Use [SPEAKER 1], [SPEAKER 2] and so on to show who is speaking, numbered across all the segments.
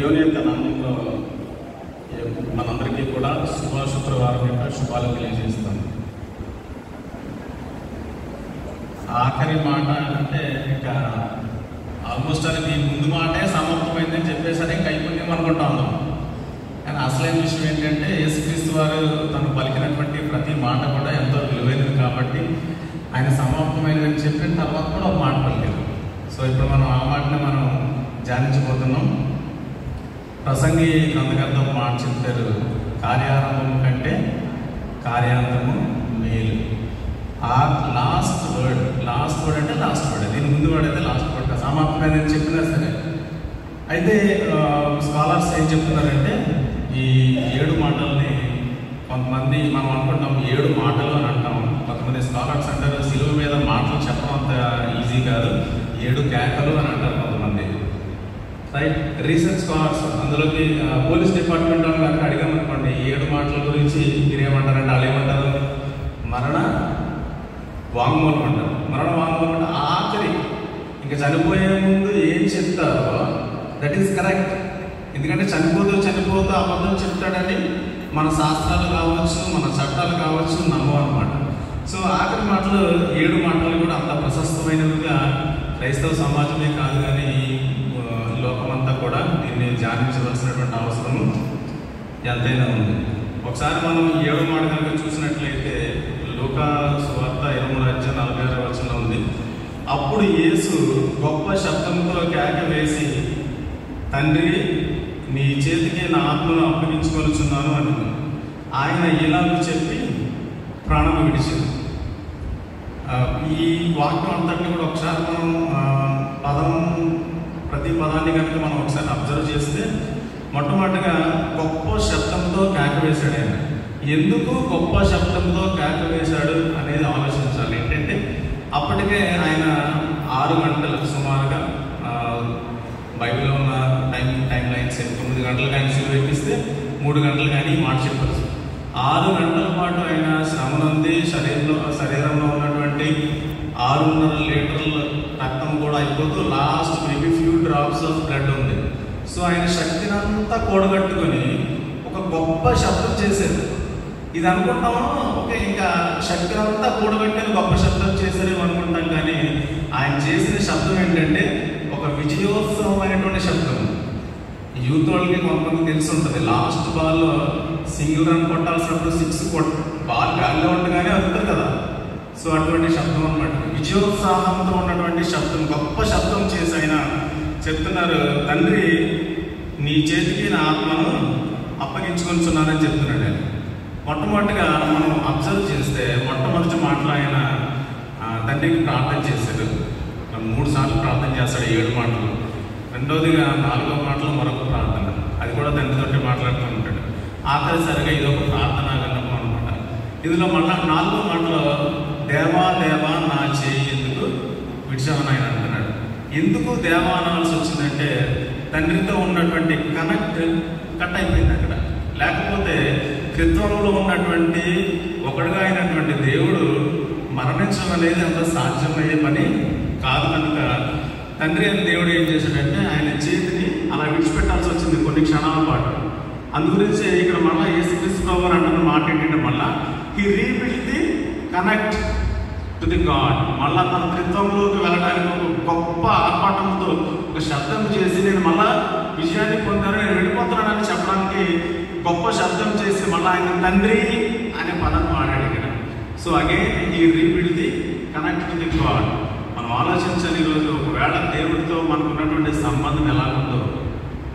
[SPEAKER 1] దేవుని యొక్క నామంలో మనందరికీ కూడా శుక్రవారం యొక్క శుభాలు తెలియజేస్తాను. ఆఖరి మాట అంటే ఇంకా ఆల్మోస్ట్ అది ముందు మాటే సమాప్తమైందని చెప్పేసరి ఇంకా అయిపోయింది అనుకుంటా ఉన్నాం. కానీ అసలైన విషయం ఏంటంటే యేసుక్రీస్తు వారు తను పలికినటువంటి ప్రతి మాట కూడా ఎంతో విలువైనది కాబట్టి ఆయన సమాప్తమైనదని చెప్పిన తర్వాత కూడా ఒక మాట పలికారు. సో ఇప్పుడు మనం ఆ మాటని మనం ధ్యానించబోతున్నాం. ప్రసంగి గ్రంథకర్త ఒక మాట చెప్తారు, కార్యారంభం కంటే కార్యాంతము మేలు. ఆ లాస్ట్ వర్డ్ అంటే లాస్ట్ వర్డ్, దీని ముందు వర్డ్ అయితే లాస్ట్ వర్డ్, సమాప్తమైనదని చెప్పినా సరే. అయితే స్కాలర్స్ ఏం చెప్తున్నారంటే ఈ 7 మాటల్ని కొంతమంది మనం అనుకుంటాం 7 మాటలు అని అంటాం. కొంతమంది స్కాలర్స్ అంటారు సిలువ మీద మాటలు చెప్పడం అంత ఈజీ కాదు, 7 కేకలు అని అంటారు కొంతమంది. రైట్, రీసెర్చ్ స్కాలర్స్ అందులోకి పోలీస్ డిపార్ట్మెంట్ వాళ్ళు కనుక అడిగామనుకోండి 7 మాటల గురించి మీరేమంటారంటే వాళ్ళు ఏమంటారు, మరణ వాంగ్మూలం అంటారు. మరణ వాంగ్మూలం అంటే ఆఖరి ఇంకా చనిపోయే ముందు ఏం చెప్తారో దట్ ఈస్ కరెక్ట్. ఎందుకంటే చనిపోతూ అబద్ధం చెప్తాడని మన శాస్త్రాలు కావచ్చు, మన చట్టాలు కావచ్చు నమ్మం అనమాట. సో ఆఖరి మాటలు 7 మాటలు కూడా అంత ప్రశస్తమైనవిగా క్రైస్తవ సమాజమే కాదు కానీ లోకమంతా కూడా దీన్ని ధ్యానించవలసినటువంటి అవసరం ఎంతైనా ఉంది. ఒకసారి మనం 7 మాట కనుక చూసినట్లయితే లూకా సువార్త 23:46 ఉంది. అప్పుడు యేసు గొప్ప శబ్దంతో కేక వేసి, తండ్రి నీ చేతికి నా ఆత్మను అప్పగించుకొనుచున్నాను అని ఆయన ఇలాగ చెప్పి ప్రాణం విడిచింది. ఈ వాక్యం అంతటిని కూడా ఒకసారి మనం ప్రతి పదాన్ని కనుక మనం ఒకసారి అబ్జర్వ్ చేస్తే మొట్టమొదటిగా గొప్ప శబ్దంతో కేక వేశాడు ఆయన. ఎందుకు గొప్ప శబ్దంతో కేక వేశాడు అనేది ఆలోచించాలి. ఏంటంటే అప్పటికే ఆయన 6 గంటలు సుమారుగా బైబిల్లో ఉన్న టైం లైన్స్ 9 గంటలకు ఆయన సిలువ ఎక్కిస్తే 3 గంటలు కానీ మాట చెప్పచ్చు. 6 గంటల పాటు ఆయన శ్రమనుంది. శరీరంలో ఉన్నటువంటి 6.5 లీటర్ల రక్తం కూడా అయిపోతూ last maybe few drops of blood ఉంది. సో ఆయన శక్తిని అంతా కూడగట్టుకొని ఒక గొప్ప శబ్దం చేశారు. ఇది అనుకుంటాము ఓకే, ఇంకా శక్తిని అంతా కూడగట్టుకొని గొప్ప శబ్దం చేశారేమో అనుకుంటాం. కానీ ఆయన చేసిన శబ్దం ఏంటంటే ఒక విజయోత్సవమైనటువంటి శబ్దం. యూత్ వాళ్ళకి కొంతమంది తెలిసి ఉంటుంది, లాస్ట్ బాల్లో సింగిల్ రన్ కొట్టాల్సినప్పుడు 6 బాల్ గాలిలో ఉండగానే వస్తుంది కదా. సో అటువంటి శబ్దం అన్నమాట, విజయోత్సాహంతో ఉన్నటువంటి శబ్దం, గొప్ప శబ్దం చేసి ఆయన చెప్తున్నారు, తండ్రి నీ చేతికి నా ఆత్మను అప్పగించుకొనిచున్నానని చెప్తున్నాడు ఆయన. మొట్టమొదటిగా మనం అబ్జర్వ్ చేస్తే మొట్టమొదటి మాటలు ఆయన తండ్రికి ప్రార్థన చేశాడు. 3 సార్లు ప్రార్థన చేస్తాడు 7 మాటలు. రెండోదిగా 4వ మాటలో మరొక ప్రార్థన, అది కూడా తండ్రితోటి మాట్లాడుతూ ఉంటాడు. ఆఖరిసరిగా ఇదొక ప్రార్థన విన్నపం అనమాట. ఇందులో మళ్ళీ 4వ మాటలో దేవా దేవా నా చేయి ఎందుకు విడిచామని ఆయన అంటున్నాడు. ఎందుకు దేవా అనాల్సి వచ్చిందంటే తండ్రితో ఉన్నటువంటి కట్ అయిపోయింది అక్కడ. లేకపోతే కృత్వంలో ఉన్నటువంటి ఒకడుగా అయినటువంటి దేవుడు మరణించడం అనేది అంత సాధ్యమయ్యే పని కాదు. కనుక తండ్రి అని దేవుడు ఏం చేశాడంటే ఆయన చేతిని అలా విడిచిపెట్టాల్సి వచ్చింది కొన్ని క్షణాల పాటు. అందుగురించి ఇక్కడ మళ్ళీ యేసుక్రీస్తు ప్రభువు అంటున్న మాట ఏంటంటే మళ్ళీ he rebuild the connect to the God. మళ్ళా తన త్రిత్వంలోకి వెళ్ళడానికి ఒక గొప్ప ఆర్భాటంతో ఒక శబ్దం చేసి నేను మళ్ళా విజయాన్ని పొందాను, నేను వెళ్ళిపోతున్నానని చెప్పడానికి గొప్ప శబ్దం చేసి మళ్ళీ ఆయన తండ్రి అనే పదం వాడాడు ఇక్కడ. సో అగైన్ ఈ rebuild the connect to the God. మనం ఆలోచించాలి ఈరోజు, ఒకవేళ దేవుడితో మనకు ఉన్నటువంటి సంబంధం ఎలా ఉందో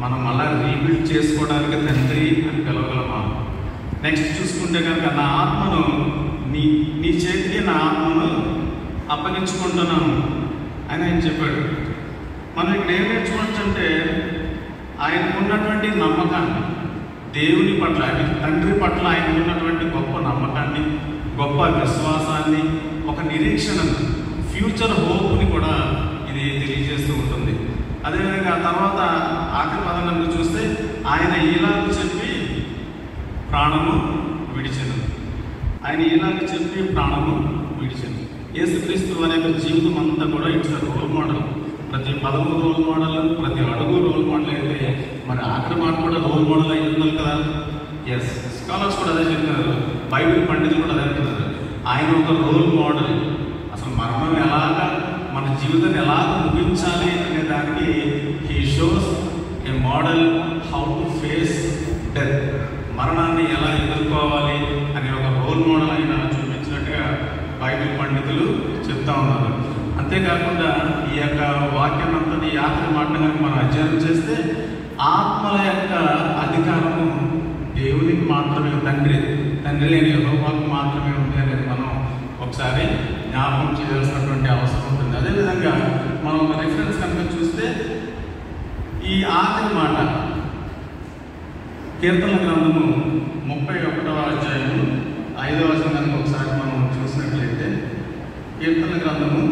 [SPEAKER 1] మనం మళ్ళీ రీబిల్డ్ చేసుకోవడానికి తండ్రి అని పిలవగలమా? నెక్స్ట్ చూసుకుంటే కనుక నా ఆత్మను నీ చేతికి నా ఆత్మను అప్పగించుకుంటున్నాను అని ఆయన చెప్పాడు. మనం ఇక్కడ ఏం నేర్చుకోవచ్చు అంటే ఆయనకు ఉన్నటువంటి నమ్మకాన్ని, దేవుని పట్ల తండ్రి పట్ల ఆయనకు ఉన్నటువంటి గొప్ప నమ్మకాన్ని, గొప్ప విశ్వాసాన్ని, ఒక నిరీక్షణను, ఫ్యూచర్ హోప్ని కూడా ఇది తెలియజేస్తూ ఉంటుంది. అదేవిధంగా తర్వాత ఆఖరి పదం కనుక చూస్తే ఆయన ఇలాగ చెప్పి ప్రాణము విడిచెను. ఆయన ఇలాగ చెప్పి ప్రాణము విడిచెను. యేసుక్రీస్తు అనే జీవితం అంతా కూడా ఇట్స్ రోల్ మోడల్. ప్రతి పదము రోల్ మోడల్, ప్రతి అడుగు రోల్ మోడల్ అయితే మరి ఆఖరి మాట కూడా రోల్ మోడల్ అయి ఉండాలి కదా. ఎస్, స్కాలర్స్ కూడా అదే చెప్తున్నారు, బైబిల్ పండితులు కూడా అదే అంటున్నారు. ఆయన ఒక రోల్ మోడల్. అసలు మరణం ఎలాగా, మన జీవితాన్ని ఎలాగ ముగించాలి అనే దానికి he shows A model how to face death. మరణాన్ని ఎలా ఎదుర్కోవాలి అనే ఒక రోల్ మోడల్ ఆయన చూపించినట్టుగా బైబిల్ పండితులు చెప్తా ఉన్నారు. అంతేకాకుండా ఈ యొక్క వాక్యాన్నంతని ఆఖరి మాటను కనుక మనం అధ్యయనం చేస్తే ఆత్మల యొక్క అధికారము దేవునికి మాత్రమే, తండ్రి లేని యెహోవాకు మాత్రమే ఉంది అనేది మనం ఒకసారి జ్ఞాపకం చేయాల్సినటువంటి అవసరం ఉంటుంది. అదేవిధంగా మనం ఒక రిఫరెన్స్ కనుక చూస్తే ఈ ఆఖరి మాట కీర్తనల గ్రంథము 31వ అధ్యాయము 5వ వచనం కనుక ఒకసారి మనం చూసినట్లయితే, కీర్తనల గ్రంథము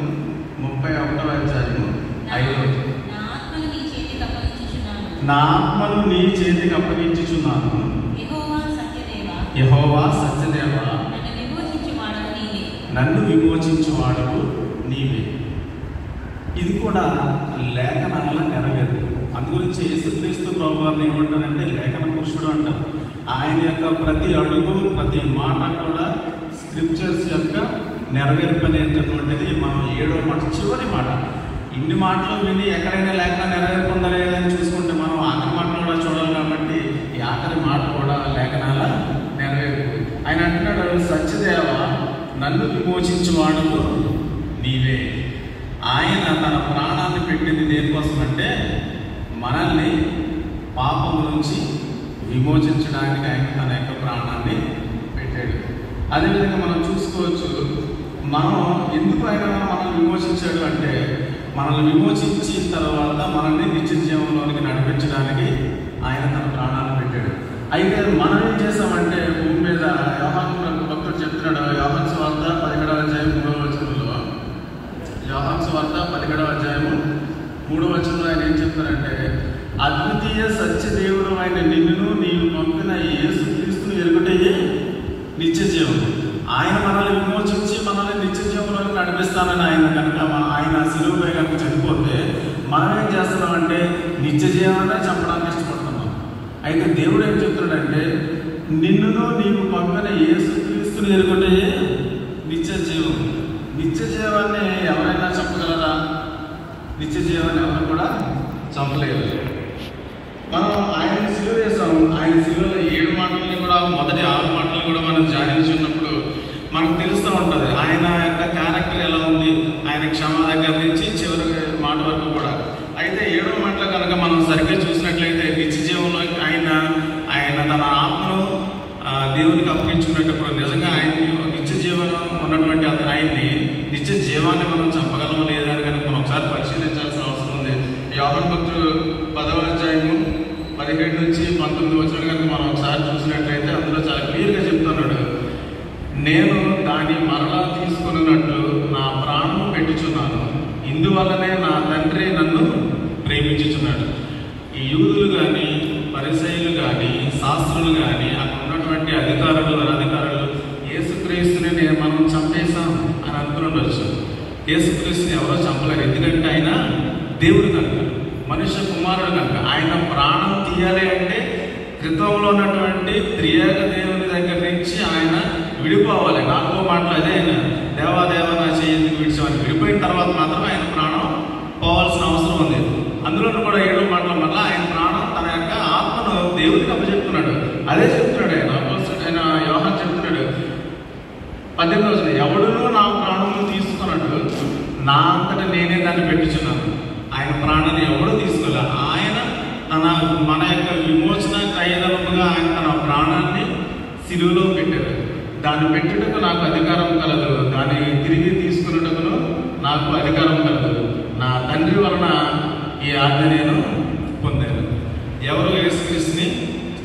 [SPEAKER 1] 31వ అధ్యాయము 5వ వచనం, నా ఆత్మను నీ చేతికి అప్పగించుచున్నాను, యెహోవా సత్యదేవ, నన్ను విమోచించువాడవు నీవే. ఇది కూడా లేఖనాల నెరవేరు. అందుగురించి యేసుక్రీస్తు ప్రభువారిని ఏమంటారంటే లేఖన పురుషుడు అంటారు. ఆయన యొక్క ప్రతి అడుగు, ప్రతి మాట కూడా స్క్రిప్చర్స్ యొక్క నెరవేర్పు అనేటటువంటిది మనం 7వ మాట చివరి మాట. ఇన్ని మాటలు విని ఎక్కడైనా లేఖన నెరవేర్పు ఉందా లేదని చూసుకుంటే మనం ఆఖరి మాటలు కూడా చూడాలి. కాబట్టి ఈ ఆఖరి మాట కూడా లేఖనాల నెరవేర్పు. ఆయన అంటున్నాడు, సత్యదేవ, నన్ను విమోచించువాడు నీవే. ఆయన తన ప్రాణాన్ని పెట్టింది దేనికోసం అంటే మనల్ని పాపం నుంచి విమోచించడానికి ఆయన తన యొక్క ప్రాణాన్ని పెట్టాడు. అదేవిధంగా మనం చూసుకోవచ్చు, మనం ఎందుకు ఆయన మనల్ని విమోచించాడు అంటే మనల్ని విమోచించిన తర్వాత మనల్ని నిత్య జీవంలోనికి నడిపించడానికి ఆయన తన ప్రాణాన్ని పెట్టాడు. అయితే మనం ఏం చేసామంటే భూమి మీద యోహాను భక్తుడు చెప్తున్నాడు, యోహాను సువార్త 17వ అధ్యాయం 3వ వచనంలో, యోహాను సువార్త 17వ అధ్యాయము 3వ వచనంలో ఆయన ఏం చెప్తారంటే, అద్వితీయ సత్యదేవుడు అయిన నిన్నును నీవు పంపిన యేసుక్రీస్తును ఎరుగుటయే నిత్య జీవం. ఆయన మనల్ని విమోచించి మనల్ని నిత్య జీవంలోకి నడిపిస్తానని ఆయన కనుక ఆయన సిలువపై కనుక చనిపోతే మనం ఏం చేస్తున్నామంటే నిత్య జీవాన్ని చంపడానికి ఇష్టపడుతున్నాం. అయితే దేవుడు ఏం చెప్తున్నాడంటే, నిన్నును నీవు పంపిన యేసుక్రీస్తును ఎరుగుటయే నిత్య జీవం. నిత్య జీవాన్ని ఎవరైనా చంపగలరా? నిత్య జీవాన్ని ఎవరు కూడా చంపలేదు. మనం ఆయన సిలువ వేసాం. ఆయన సిలువలో 7 మాటలని కూడా, మొదటి 6 మాటలు కూడా మనం ధ్యానించున్నప్పుడు మనకు తెలుస్తూ ఉంటుంది ఆయన యొక్క క్యారెక్టర్ ఎలా ఉంది, ఆయన క్షమ దగ్గర నుంచి చివరి మాట వరకు కూడా. అయితే 7వ మాటలో కనుక మనం సరిగ్గా చూసినట్లయితే నిత్య జీవంలో ఆయన తన ఆత్మను దేవునికి అప్పగించుకున్నప్పుడు నిజంగా ఆయన నిత్య జీవనం ఉన్నటువంటి ఆయన్ని నిత్య జీవాన్ని మనం చంపగలము లేదని కనుక మనం ఒకసారి పరిశీలించాల్సిన అవసరం ఉంది. యోహాను భక్తుడు 10వ అధ్యాయము 17 నుంచి 19 వచనం కనుక మనం ఒకసారి చూసినట్లయితే అందులో చాలా క్లియర్గా చెప్తున్నాడు, నేను దాన్ని మరలా తీసుకున్నట్లు నా ప్రాణం పెట్టుచున్నాను, ఇందువల్లనే నా తండ్రి నన్ను ప్రేమించుచున్నాడు. ఈ యూదులు కానీ, పరిసయ్యులు కానీ, శాస్త్రులు కానీ, అక్కడ ఉన్నటువంటి అధికారులు, అనధికారులు యేసుక్రీస్తుని మనం చంపేశాం అని అనుకుండొచ్చు. యేసుక్రీస్తుని ఎవరో చంపలేరు. ఎందుకంటే ఆయన దేవుడు కనుక, మనుష్య కుమారుడు కనుక. ఆయన ప్రాణం తీయాలి అంటే క్రితంలో ఉన్నటువంటి త్రియేక దేవుని దగ్గర నుంచి ఆయన విడిపోవాలి. 4వ మాటలు అదే, ఆయన దేవాదేవ నా చెయ్యి విడిచామని విడిపోయిన తర్వాత మాత్రం ఆయన ప్రాణం పోవాల్సిన అవసరం ఉంది. అందులో కూడా 7వ మాటల వల్ల ఆయన ప్రాణం తన యొక్క ఆత్మను దేవుడికి అప్పచెప్తున్నాడు. అదే చెప్తున్నాడు ఆయన యోహాను చెప్తున్నాడు 18వ వచనం, ఎవడునూ నా ప్రాణమును తీసుకున్నట్టు నా అంతటా నేనే దాన్ని పెట్టుచున్నాను. ఆయన ప్రాణాన్ని ఎవడు తీసుకోలే. ఆయన మన యొక్క విమోచన ఖైదముగా ఆయన తన ప్రాణాన్ని సిలువలో పెట్టాడు. దాన్ని పెట్టుటకు నాకు అధికారం కలదు, దాన్ని తిరిగి తీసుకున్నటకును నాకు అధికారం కలదు. నా తండ్రి వలన ఈ ఆజ్ఞ నేను పొందాను. ఎవరు యేసుక్రీస్తుని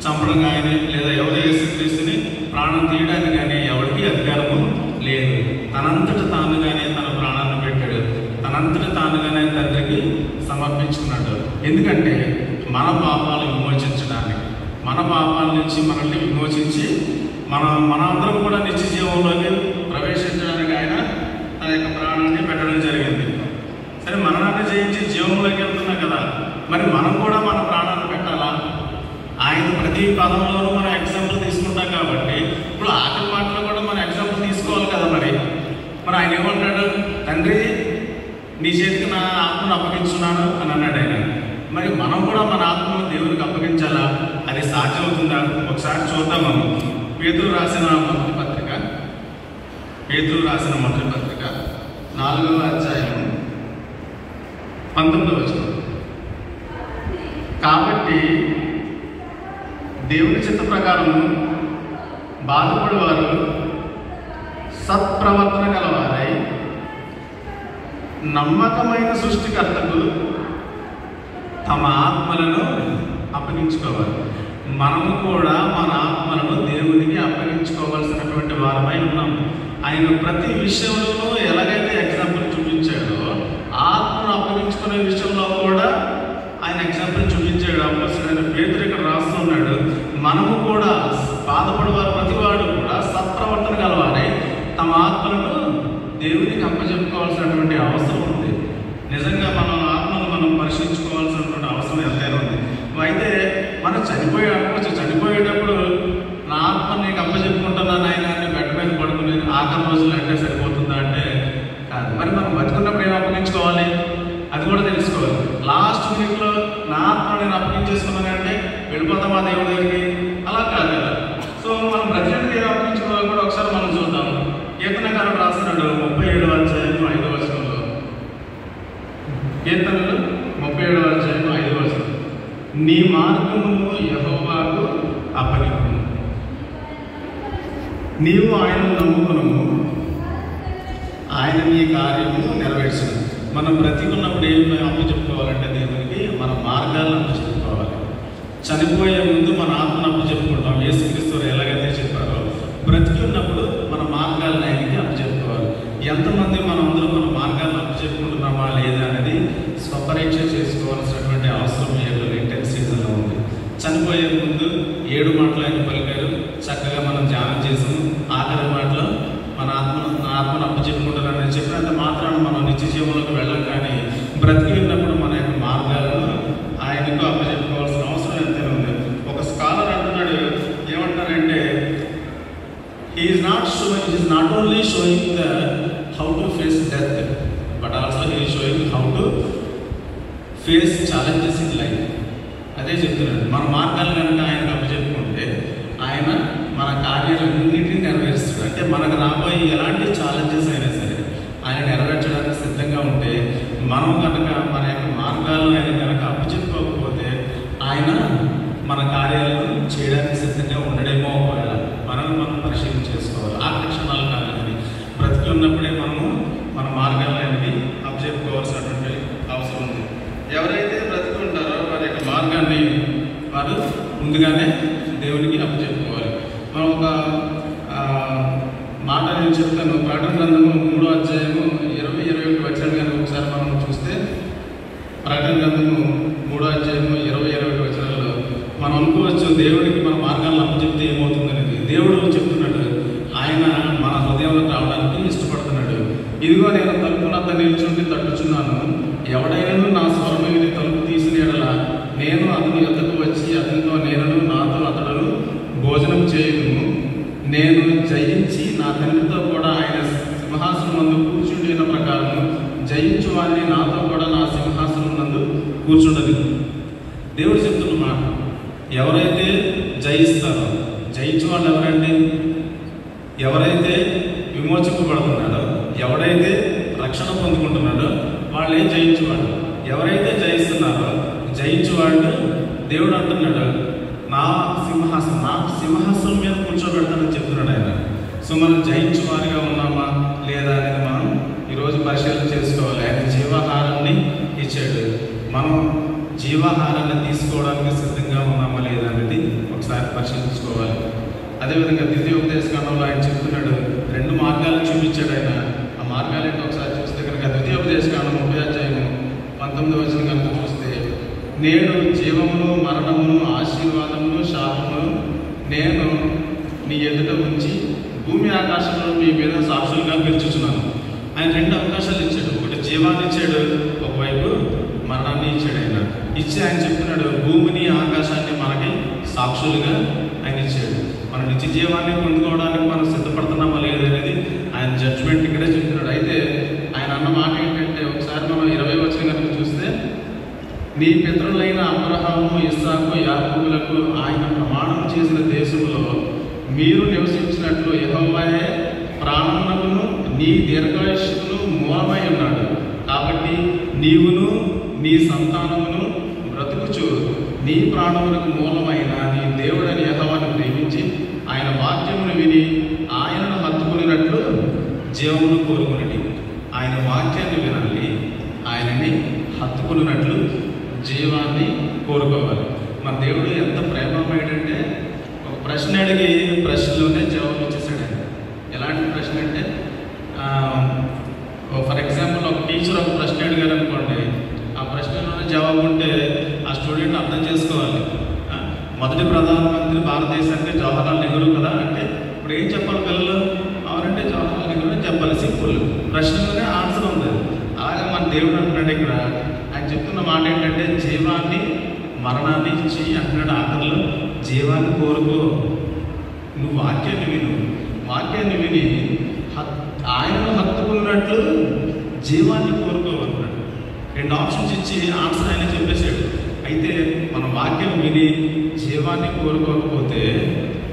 [SPEAKER 1] చంపడం కానీ లేదా ఎవరు యేసుక్రీస్తుని ప్రాణం తీయడానికి కానీ ఎవరికి అధికారము లేదు. తనంతట తానుగానే తన ప్రాణాన్ని పెట్టాడు. తనంతట తానుగానే తండ్రికి సమర్పించుకున్నాడు. ఎందుకంటే మన పాపాలు విమోచించడానికి, మన పాపాల నుంచి మనల్ని విమోచించి మనందరం కూడా నిత్య జీవంలోకి ప్రవేశించడానికి ఆయన తన యొక్క ప్రాణాన్ని పెట్టడం జరిగింది. సరే, మరణాన్ని జయించి జీవంలోకి వెళ్తున్నాం కదా, మరి మనం కూడా మన ప్రాణాన్ని పెట్టాలా? ఆయన ప్రతి పదంలోనూ మనం ఎగ్జాంపుల్ తీసుకుంటాం కాబట్టి ఇప్పుడు ఆఖరి మాటలో కూడా మనం ఎగ్జాంపుల్ తీసుకోవాలి కదా. మరి ఆయన ఏమంటాడు, తండ్రి నీ చేతికి నా ఆత్మను అప్పగించున్నాను అని అన్నాడు ఆయన. మరి మనం కూడా మన ఆత్మను దేవునికి అప్పగించాలా? అది సాధ్యమవుతుందా? ఒకసారి చూద్దాం. మనం పేతురు రాసిన మొదటి పత్రిక 4వ అధ్యాయం 19వ వచనం. కాబట్టి దేవుని చిత్త ప్రకారం బాధపడేవారు సత్ప్రవర్తన గలవారై నమ్మకమైన సృష్టికర్తకు తమ ఆత్మలను అప్పగించుకోవాలి. మనము కూడా మన ఆత్మలను దేవునికి అప్పగించుకోవాల్సినటువంటి వారమై ఉన్నాం. ఆయన ప్రతి విషయంలోనూ ఎలాగైతే ఎగ్జాంపుల్ చూపించాడో ఆత్మను అప్పగించుకునే విషయంలో కూడా ఆయన ఎగ్జాంపుల్ చూపించాడు. అపోస్తలుడైన పేతురు ఇక్కడ రాస్తున్నాడు, మనము కూడా బాధపడేవారు ప్రతివాడు కూడా సత్ప్రవర్తన గలవారై తమ ఆత్మలను దేవునికి అప్పచెప్పుకోవాల్సినటువంటి అవసరం ఉంది. నిజంగా మన ఆత్మను మనం పరిశీలించుకోవాల్సినటువంటి అవసరం ఎంతైనా ఉంది. అయితే మనం చనిపోయేటప్పుడు నా ఆత్మ నీకు అప్పచెప్పుకుంటున్నాను ఆయన అని బెడ్ మీద పడుకుని ఆఖరి రోజులు అంటే సరిపోతుందా అంటే కాదు. మరి మనం బతుకున్నప్పుడు ఏం అప్పగించుకోవాలి అది కూడా తెలుసుకోవాలి. లాస్ట్ మినిట్లో నా ఆత్మ నేను అప్పగించేసుకున్నానంటే వెళ్ళిపోతామా దేవుడి దగ్గరికి? అలా కాదు కదా. సో మనం ప్రజెంట్గా ఏం అప్పగించుకోవాలి కూడా ఒకసారి మనం చూద్దాం. కీర్తనకారుడు రాస్తున్నాడు 37వ అధ్యాయం 5వ వచనంలో. కీర్తనలు 37వ అధ్యాయం 5వ వచనం. నీ మార్గమును యెహోవాకు అప్పగింపుము, నీవు ఆయనను నమ్ముకునుము, ఆయన నీ కార్యము నెరవేర్చును. మనం బ్రతికున్నప్పుడు ఏమి అప్పచెప్పుకోవాలంటే దేవునికి మన మార్గాలను అప్పచెప్పుకోవాలి. చనిపోయే ముందు మన ఆత్మను అప్పచెప్పుకుంటాం. యేసుక్రీస్తు ఎలాగైతే చెప్పారో బ్రతికి ఉన్నప్పుడు మన మార్గాలను ఆయనకి అప్పచెప్పుకోవాలి. ఎంతమంది మనందరం మన మార్గాలను అప్పచెప్పుకుంటున్నామా లేదా అనేది స్వపరీక్ష చేసుకోవాల్సినటువంటి అవసరం ఈ లెంటెన్ సీజన్లో ఉంది. చనిపోయే ముందు 7 మాటలు ఆయన పలికారు. చక్కగా మనం ధ్యానం చేసాము. ఆఖరి మాటలో మన ఆత్మను అప్పచెప్పుకుంటారని చెప్పినంత మాత్రాన మనం నిత్య జీవంలోకి వెళ్ళం. కానీ బ్రతికి ఉన్నప్పుడు మన యొక్క మార్గాలను ఆయనకు అప్పచెప్పుకోవాల్సిన అవసరం ఎంతైనా ఉంది. ఒక స్కాలర్ అంటున్నాడు, ఏమంటారంటే he is not only showing the how to face death, but also he is showing how to face challenges in life. అదే చెప్తున్నాడు. మన మార్గాలు కనుక ఆయనకు అప్పచెప్పుకుంటే ఆయన మన కార్యాలన్నింటినీ నెరవేరుస్తాడు. అంటే మనకు రాబోయే ఎలాంటి ఛాలెంజెస్ అయినా సరే ఆయన నెరవేర్చడానికి సిద్ధంగా ఉంటే, మనం కనుక మన యొక్క మార్గాలను ఆయన కనుక అప్పచెప్పుకోకపోతే ఆయన మన కార్యాలను చేయడానికి సిద్ధంగా ఉండడేమో. ఒకవేళ మనం పరిశీలన చేసుకోవాలి. ఆఖరి క్షణాలు కాదని బ్రతికి ఉన్నప్పుడే మనము మన మార్గాలను ఆయనకి అప్పచెప్పుకోవాల్సినటువంటి అవసరం ఉంది. ఎవరైతే బ్రతికి ఉంటారో వారి యొక్క మార్గాన్ని వారు ముందుగానే దేవునికి అప్పచెప్పుకోవాలి. మనం ఒక మాట నేను చెప్తాను. ప్రకటన గ్రంథము 3వ అధ్యాయము 20-21 వచనాలు కనుక ఒకసారి మనం చూస్తే, ప్రకటన గ్రంథము 3వ అధ్యాయము 20-21 వచనాల్లో మనం అనుకోవచ్చు దేవుడికి మన మార్గాలను అప్పచెప్తే ఏమవుతుందనేది. దేవుడు చెప్తున్నాడు, ఆయన మన హృదయంలో రావడానికి ఇష్టపడుతున్నాడు. ఇదిగో నేను తలుపునద్ద నిల్చుండి తట్టుచున్నాను, ఎవడైనా నా స్వరము విని తలుపు తీసిన యెడల నేను అతని యొద్దకు వచ్చి అతనితో నేనును నాతో అతడును భోజనం చేయను. నేను జయించి నా తండ్రితో కూడా ఆయన సింహాసనం నందు కూర్చుండిన ప్రకారం జయించు వారిని నాతో కూడా నా సింహాసనం నందు కూర్చుండదు. దేవుడు చెప్తున్న మాట, ఎవరైతే జయిస్తారో, జయించు వాళ్ళు ఎవరండి? ఎవరైతే విమోచింపబడుతున్నాడో, ఎవడైతే రక్షణ పొందుకుంటున్నాడో వాళ్ళే జయించువాడు. ఎవరైతే జయిస్తున్నారో జయించువాడు దేవుడు అంటున్నాడు, నా సింహాసనం మీద కూర్చోబెడతానని చెప్తున్నాడు ఆయన. సో మనం జయించు వారిగా ఉన్నామా లేదా అనేది మనం ఈరోజు పరిశీలన చేసుకోవాలి. ఆయన జీవాహారాన్ని ఇచ్చాడు. మనం జీవాహారాన్ని తీసుకోవడానికి సిద్ధంగా ఉన్నామా లేదా అనేది ఒకసారి పరిశీలించుకోవాలి. అదేవిధంగా ద్వితీయోపదేశకాండంలో ఆయన చెప్తున్నాడు, 2 మార్గాలను చూపించాడు ఆయన. ఆ మార్గాలు ఏంటో ఒకసారి చూస్తే కనుక ద్వితీయోపదేశకాండం 30వ అధ్యాయము 19వ వచనం కనుక చూస్తే, నేడు జీవమును మరణమును ఆశీర్వాదమును శాపమును నేను నీ ఎదుట ఉంచి భూమి ఆకాశంలో మీ మీద సాక్షులుగా పిలుచుచున్నాను. ఆయన 2 అవకాశాలు ఇచ్చాడు. ఒకటి జీవాన్ని ఇచ్చాడు, ఒకవైపు మరణాన్ని ఇచ్చాడు. ఆయన ఇచ్చి ఆయన చెప్తున్నాడు, భూమిని ఆకాశాన్ని మనకి సాక్షులుగా ఆయన ఇచ్చాడు. మన నిత్య జీవాన్ని పొందుకోవడానికి మనం సిద్ధపడుతున్నామా లేదనేది ఆయన జడ్జ్మెంట్ ఇక్కడే చెప్తున్నాడు. అయితే ఆయన అన్న మాట ఏంటంటే, ఒకసారి మనం 20వ వచనం కనుక చూస్తే, నీ పితరులైన అబ్రహాము, ఇస్సాకు, యాకోబులకు ఆయన ప్రమాణం చేసిన దేశంలో మీరు నివసించినట్లు యెహోవాయే ప్రాణమునకును నీ దీర్ఘాయుష్కును మూలమై ఉన్నాడు. కాబట్టి నీవును నీ సంతానమును బ్రతుకుచు నీ ప్రాణములకు మూలమైన నీ దేవుడని యెహోవాను ప్రేమించి ఆయన వాక్యమును విని ఆయనను హత్తుకున్నట్లు జీవమును కోరుకుని. ఆయన వాక్యాన్ని వినాలి, ఆయనని హత్తుకున్నట్లు జీవాన్ని కోరుకోవాలి. మన దేవుడు ఎంత ప్రేమమయుడంటే, ఒక ప్రశ్న అడిగి ప్రశ్నలోనే జవాబు ఇచ్చేసాడు ఆయన. ఎలాంటి ప్రశ్న అంటే, ఫర్ ఎగ్జాంపుల్ ఒక టీచర్ ఒక ప్రశ్న అడిగారు అనుకోండి, ఆ ప్రశ్నలోనే జవాబు ఉంటే ఆ స్టూడెంట్ అర్థం చేసుకోవాలి. మొదటి ప్రధానమంత్రి భారతదేశానికి జవహర్లాల్ నెహ్రూ కదా అంటే, ఇప్పుడు ఏం చెప్పాలి పిల్లలు? అవునంటే జవహర్లాల్ నెహ్రూ అని చెప్పాలి. సింపుల్, ప్రశ్నలోనే ఆన్సర్ ఉంది. అలాగే మన దేవుడు అంటున్నాడు ఇక్కడ. ఆయన చెప్తున్న మాట ఏంటంటే, జీవాన్ని మరణాన్ని ఇచ్చి అంటున్నాడు ఆఖరిలో, జీవాన్ని కోరుకో, నువ్వు వాక్యాన్ని విను, వాక్యాన్ని విని ఆయనను హత్తుకున్నట్లు జీవాన్ని కోరుకోవాలన్నాడు. 2 ఆప్షన్స్ ఇచ్చి ఆన్సర్ ఆయన చెప్పేశాడు. అయితే మన వాక్యం విని జీవాన్ని కోరుకోకపోతే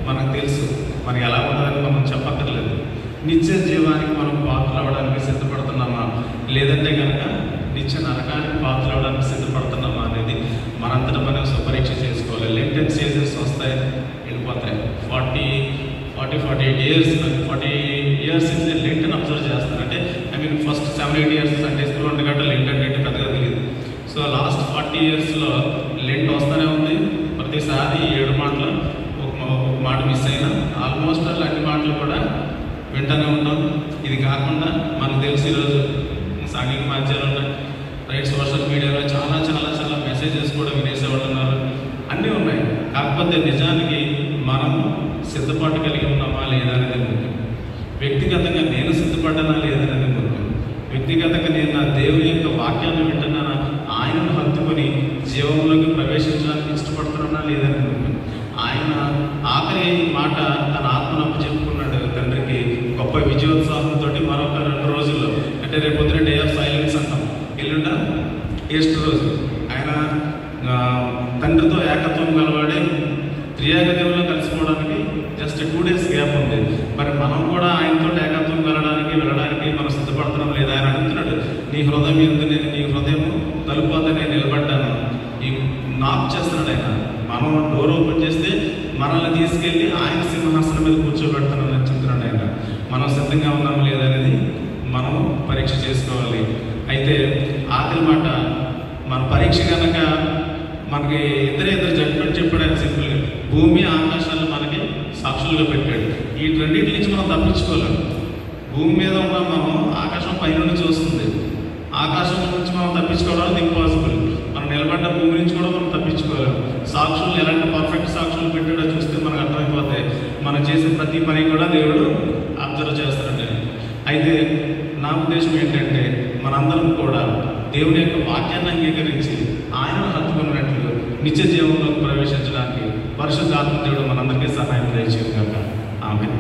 [SPEAKER 1] మనకు తెలుసు మనకి ఎలా ఉండాలని మనం చెప్పక్కర్లేదు. నిత్య జీవానికి మనం పాత్రలు అవ్వడానికి సిద్ధపడుతున్నామా, లేదంటే కనుక నిత్య నరకానికి పాత్రలు అవ్వడానికి సిద్ధపడుతున్నామా అనేది మనంతటా మనం స్వపరీక్ష చేసుకోవాలి. లెంటెన్ సీజన్స్ వస్తాయి, వెళ్ళిపోతాయి. 48 years 40 years ఇస్తే లెంటెన్ అబ్జర్వ్ చేస్తాను. అంటే ఫస్ట్ 7-8 years సండే స్కూల్ ఉండగట్ట లెంట్ అంటే పెద్దగా తెలియదు. సో లాస్ట్ 40 yearsలో లెంట్ వస్తూనే ఉంది. ప్రతిసారి 7 మాటలు ఒక మాట మిస్ అయినా ఆల్మోస్ట్ అన్ని మాటలు కూడా వింటూనే ఉంటాం. ఇది కాకుండా మనకు తెలిసి ఈరోజు సాంఘిక మాధ్యమాలు, రైట్, సోషల్ మీడియాలో చాలా చాలా చాలా మెసేజెస్ కూడా వినేసేవాళ్ళు ఉన్నారు. అన్నీ ఉన్నాయి. కాకపోతే నిజానికి మనం సిద్ధపాటు కలిగి ఉన్నామా లేదా అనేది ముఖ్యం. వ్యక్తిగతంగా నేను సిద్ధపడ్డానా లేదనేది ముఖ్యం. వ్యక్తిగతంగా నేను నా దేవుని యొక్క వాక్యాన్ని వింటున్నానా, ఆయనను హత్తుకొని జీవంలోకి ప్రవేశించడానికి ఇష్టపడుతున్నానా లేదనేది ముఖ్యం. ఆయన ఆఖరి మాట తన ఆత్మనప్పు చెప్పుకున్నాడు తండ్రికి గొప్ప విజయోత్సాహంతో. మరొక 2 రోజుల్లో, అంటే రేపు పొద్దున డే ఆఫ్ సైలెన్స్ అంటాం, ఎల్లుండ ఈస్టర్ రోజు, ఆయన తండ్రితో ఏకత్వం కలవాడే త్రియేక దేవుల్లో కలిసిపోవడానికి జస్ట్ 2 days గ్యాప్ ఉంది. మరి మనం కూడా ఆయనతో ఏకత్వం వెళ్ళడానికి మనం సిద్ధపడుతున్నాం లేదా? ఆయన అడుగుతున్నాడు, నీ హృదయం ఎందుకు, నేను నీ హృదయం తలుపుతో నేను నిలబడ్డాను, ఈ నాక్ చేస్తున్నాడు ఆయన. మనం డోర్ ఓపెన్ చేస్తే మనల్ని తీసుకెళ్ళి ఆయన సింహాసనం మీద కూర్చోబెడతానని చెప్తున్నాడు ఆయన. మనం సిద్ధంగా ఉన్నాము లేదనేది మనం పరీక్ష చేసుకోవాలి. అయితే ఆఖరి మాట, మన పరీక్ష కనుక మనకి ఇద్దరు జడ్జ్మెంట్ చెప్పాడు ఆయన. సింపుల్గా భూమి ఆకాశాలను మనకి సాక్షులుగా పెట్టాడు. ఈ రెండింటి నుంచి మనం తప్పించుకోలేము. భూమి మీద ఉన్న మనం ఆకాశం పైనుండి చూస్తుంది, ఆకాశం నుంచి మనం తప్పించుకోవడానికి ఇంపాసిబుల్. మనం నిలబడ్డ భూమి నుంచి కూడా మనం తప్పించుకోలేము. సాక్షులు ఎలాంటి పర్ఫెక్ట్ సాక్షులు పెట్టాడో చూస్తే మనకు అర్థమైపోతే మనం చేసే ప్రతి పని కూడా దేవుడు అబ్జర్వ్ చేస్తాడు. అయితే నా ఉద్దేశం ఏంటంటే, మనందరం కూడా దేవుని యొక్క వాక్యాన్ని అంగీకరించి ఆయనను హత్తుకున్నట్లు నిత్య జీవంలోకి ప్రవేశించడానికి పరిశుద్ధాత్మ దేవుడు మనందరికీ సహాయం దయచేయను గాక. ఆమేన్.